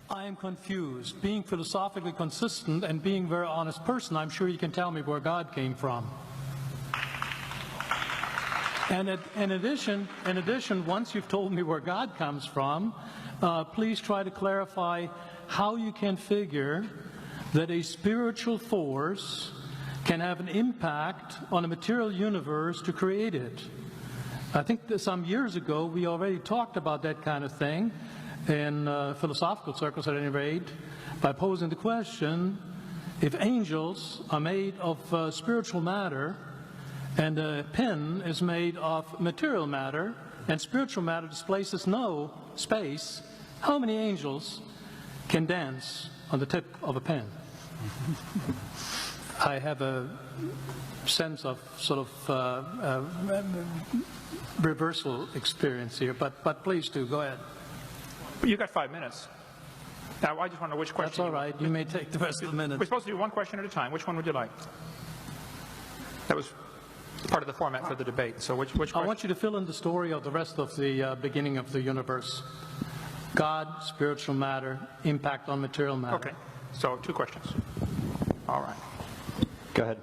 I am confused. Being philosophically consistent and being a very honest person, I'm sure you can tell me where God came from. And in addition, once you've told me where God comes from, please try to clarify how you can figure that a spiritual force can have an impact on a material universe to create it. I think that some years ago we already talked about that kind of thing in philosophical circles at any rate, by posing the question, if angels are made of spiritual matter, and a pen is made of material matter, and spiritual matter displaces no space, how many angels can dance on the tip of a pen? I have a sense of sort of reversal experience here, but please do, go ahead. You got 5 minutes. Now, I just want to know which question. That's all right. You may take the rest of the minute. We're supposed to do one question at a time. Which one would you like? That was part of the format for the debate. So which question? I want you to fill in the story of the rest of the beginning of the universe. God, spiritual matter, impact on material matter. Okay. So 2 questions. All right. Go ahead.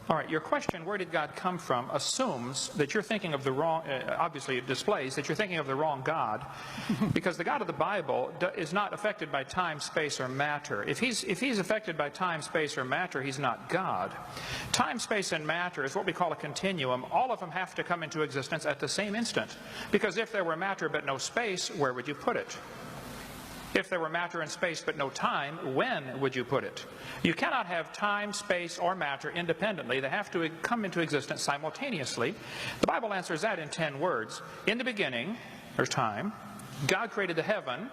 All right, your question, where did God come from, assumes that you're thinking of the wrong, obviously it displays that you're thinking of the wrong God, because the God of the Bible is not affected by time, space, or matter. If he's affected by time, space, or matter, he's not God. Time, space, and matter is what we call a continuum. All of them have to come into existence at the same instant, because if there were matter but no space, where would you put it? If there were matter and space but no time, when would you put it? You cannot have time, space, or matter independently. They have to come into existence simultaneously. The Bible answers that in 10 words. In the beginning, there's time. God created the heaven,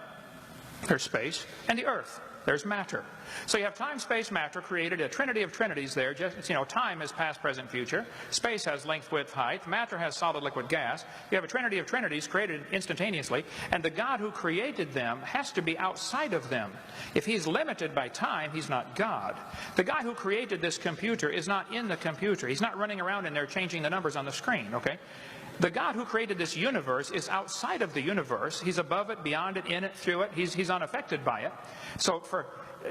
there's space, and the earth, there's matter. So you have time, space, matter created, a trinity of trinities there. Just, you know, time is past, present, future. Space has length, width, height. Matter has solid, liquid, gas. You have a trinity of trinities created instantaneously. And the God who created them has to be outside of them. If he's limited by time, he's not God. The guy who created this computer is not in the computer. He's not running around in there changing the numbers on the screen, okay? The God who created this universe is outside of the universe. He's above it, beyond it, in it, through it. He's unaffected by it. So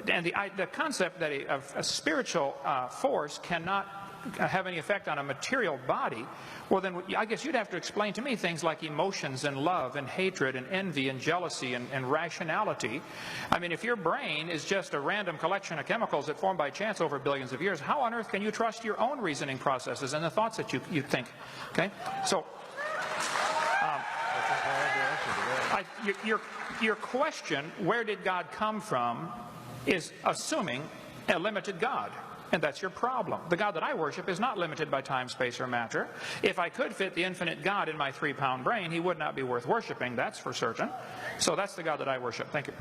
the concept that a spiritual force cannot have any effect on a material body, well then I guess you'd have to explain to me things like emotions and love and hatred and envy and jealousy and rationality. I mean, if your brain is just a random collection of chemicals that form by chance over billions of years, how on earth can you trust your own reasoning processes and the thoughts that you think? Okay, so your question, where did God come from, is assuming a limited God. And that's your problem. The God that I worship is not limited by time, space, or matter. If I could fit the infinite God in my 3-pound brain, he would not be worth worshiping, that's for certain. So that's the God that I worship. Thank you.